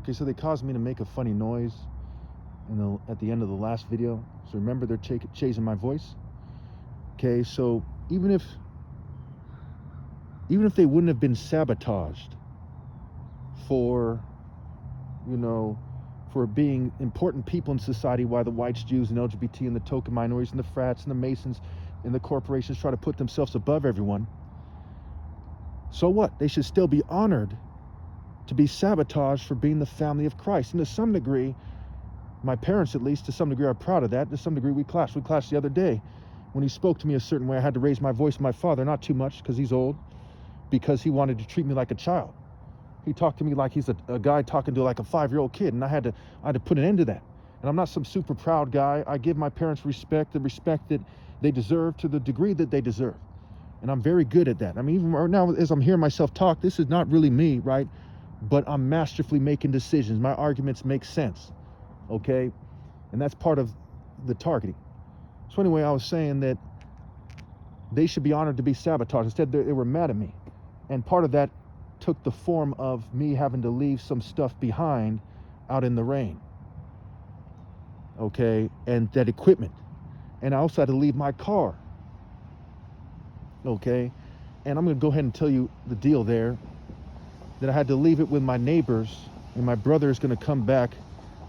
Okay, so they caused me to make a funny noise at the end of the last video. So remember, they're chasing my voice. Okay, so even if they wouldn't have been sabotaged for, for being important people in society, why the whites, Jews, and LGBT, and the token minorities, and the frats, and the Masons, and the corporations try to put themselves above everyone, so what? They should still be honored to be sabotaged for being the family of Christ. And to some degree, my parents, at least, to some degree, are proud of that. To some degree, we clashed. We clashed the other day. When he spoke to me a certain way, I had to raise my voice to my father, not too much because he's old, because he wanted to treat me like a child. He talked to me like he's a guy talking to like a 5-year-old kid, and I had to put an end to that. And I'm not some super proud guy. I give my parents respect, the respect that they deserve to the degree that they deserve. And I'm very good at that. I mean, even right now, as I'm hearing myself talk, this is not really me, right? But I'm masterfully making decisions. My arguments make sense, okay? And that's part of the targeting. So anyway, I was saying that they should be honored to be sabotaged. Instead, they were mad at me. And part of that took the form of me having to leave some stuff behind out in the rain, okay? And that equipment. And I also had to leave my car, okay? And I'm gonna go ahead and tell you the deal there, that I had to leave it with my neighbors, and my brother is gonna come back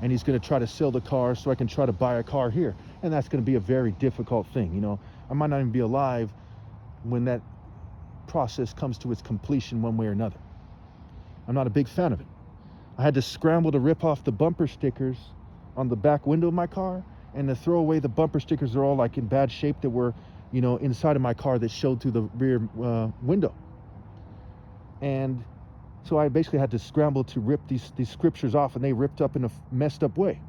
and he's gonna try to sell the car so I can try to buy a car here. And that's gonna be a very difficult thing, I might not even be alive when that process comes to its completion one way or another. I'm not a big fan of it. I had to scramble to rip off the bumper stickers on the back window of my car and to throw away the bumper stickers that are all like in bad shape that were, inside of my car that showed through the rear window. And so I basically had to scramble to rip these scriptures off, and they ripped up in a messed up way.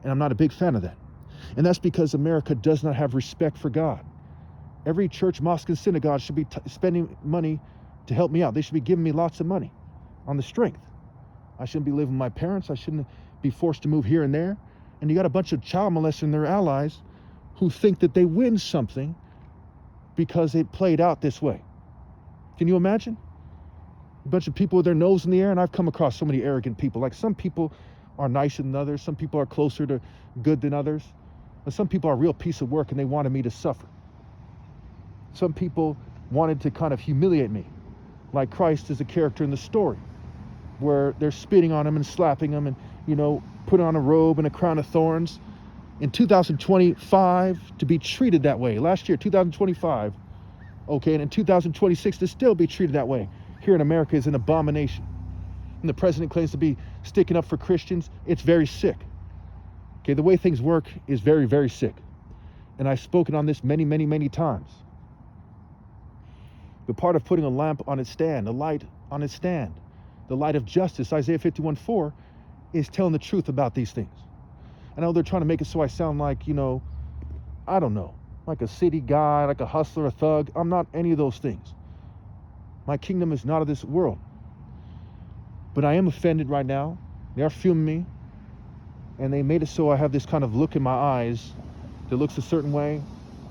And I'm not a big fan of that. And that's because America does not have respect for God. Every church, mosque, and synagogue should be spending money to help me out. They should be giving me lots of money on the strength. I shouldn't be living with my parents. I shouldn't be forced to move here and there. And you got a bunch of child molesters and their allies who think that they win something because it played out this way. Can you imagine? A bunch of people with their nose in the air, and I've come across so many arrogant people. Like, some people are nicer than others. Some people are closer to good than others. But some people are a real piece of work, and they wanted me to suffer. Some people wanted to kind of humiliate me, like Christ is a character in the story, where they're spitting on him and slapping him and, put on a robe and a crown of thorns. In 2025, to be treated that way. Last year, 2025, okay, and in 2026, to still be treated that way here in America is an abomination. And the president claims to be sticking up for Christians. It's very sick. Okay, the way things work is very, very sick. And I've spoken on this many, many, many times. The part of putting a lamp on its stand, a light on its stand, the light of justice, Isaiah 51:4, is telling the truth about these things. I know they're trying to make it so I sound like, I don't know, like a city guy, like a hustler, a thug. I'm not any of those things. My kingdom is not of this world. But I am offended right now. They are filming me, and they made it so I have this kind of look in my eyes that looks a certain way.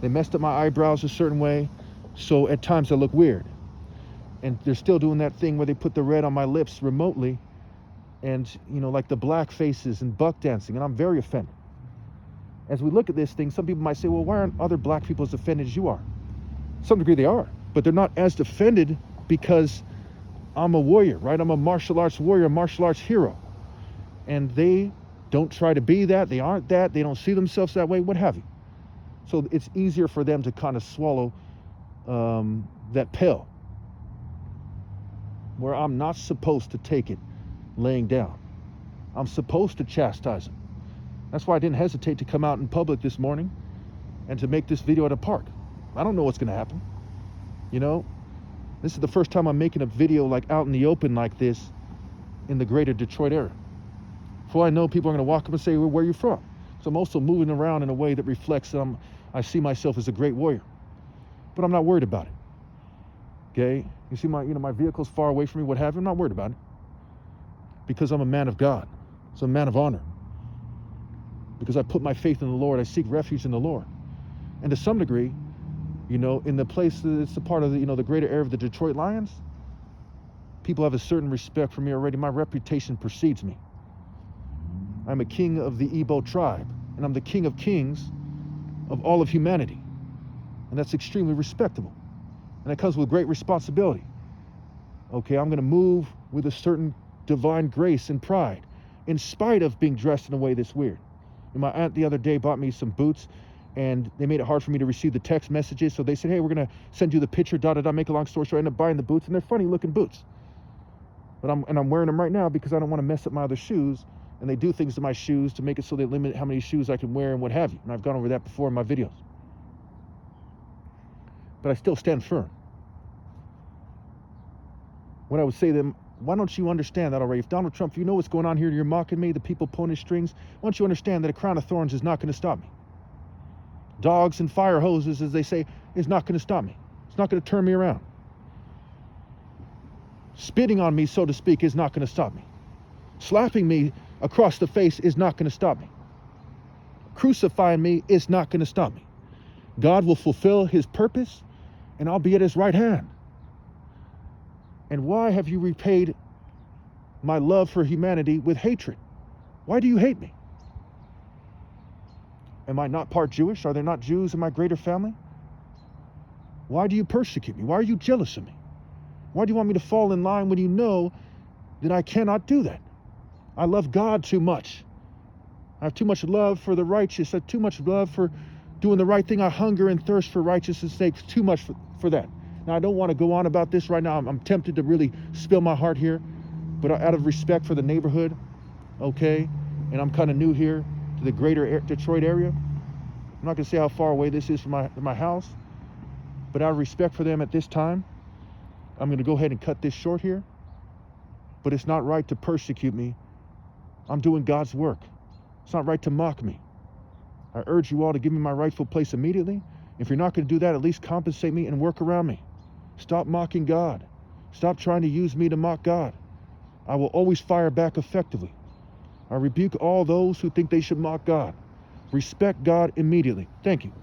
They messed up my eyebrows a certain way, so at times I look weird. And they're still doing that thing where they put the red on my lips remotely, and, like the black faces and buck dancing, and I'm very offended. As we look at this thing, some people might say, well, why aren't other black people as offended as you are? To some degree they are, but they're not as offended because I'm a warrior, right? I'm a martial arts warrior, a martial arts hero. And they don't try to be that. They aren't that. They don't see themselves that way, what have you. So it's easier for them to kind of swallow that pill, where I'm not supposed to take it laying down. I'm supposed to chastise them. That's why I didn't hesitate to come out in public this morning and to make this video at a park. I don't know what's going to happen. This is the first time I'm making a video like out in the open like this in the greater Detroit area. For all I know, people are going to walk up and say, well, where are you from? So I'm also moving around in a way that reflects I see myself as a great warrior. But I'm not worried about it. Okay? You see my vehicle's far away from me, what have you. I'm not worried about it. Because I'm a man of God. So I'm a man of honor. Because I put my faith in the Lord. I seek refuge in the Lord. And to some degree, in the place that it's a part of the greater area of the Detroit Lions, people have a certain respect for me already. My reputation precedes me. I'm a king of the Igbo tribe, and I'm the king of kings of all of humanity. And that's extremely respectable. And it comes with great responsibility. Okay, I'm going to move with a certain divine grace and pride, in spite of being dressed in a way that's weird. And my aunt the other day bought me some boots, and they made it hard for me to receive the text messages. So they said, hey, we're going to send you the picture, make a long story short. I ended up buying the boots, and they're funny looking boots. But I'm wearing them right now because I don't want to mess up my other shoes. And they do things to my shoes to make it so they limit how many shoes I can wear and what have you. And I've gone over that before in my videos. But I still stand firm. When I would say to them, why don't you understand that already? If Donald Trump, if you know what's going on here, you're mocking me, the people pulling strings, why don't you understand that a crown of thorns is not going to stop me? Dogs and fire hoses, as they say, is not going to stop me. It's not going to turn me around. Spitting on me, so to speak, is not going to stop me. Slapping me across the face is not going to stop me. Crucifying me is not going to stop me. God will fulfill his purpose, and I'll be at his right hand. And why have you repaid my love for humanity with hatred? Why do you hate me? Am I not part Jewish? Are there not Jews in my greater family? Why do you persecute me? Why are you jealous of me? Why do you want me to fall in line when you know that I cannot do that? I love God too much. I have too much love for the righteous. I have too much love for doing the right thing. I hunger and thirst for righteousness' sake. Too much for that. Now, I don't want to go on about this right now. I'm tempted to really spill my heart here. But out of respect for the neighborhood, okay, and I'm kind of new here to the greater Detroit area. I'm not going to say how far away this is from my house. But out of respect for them at this time, I'm going to go ahead and cut this short here. But it's not right to persecute me. I'm doing God's work. It's not right to mock me. I urge you all to give me my rightful place immediately. If you're not going to do that, at least compensate me and work around me. Stop mocking God. Stop trying to use me to mock God. I will always fire back effectively. I rebuke all those who think they should mock God. Respect God immediately. Thank you.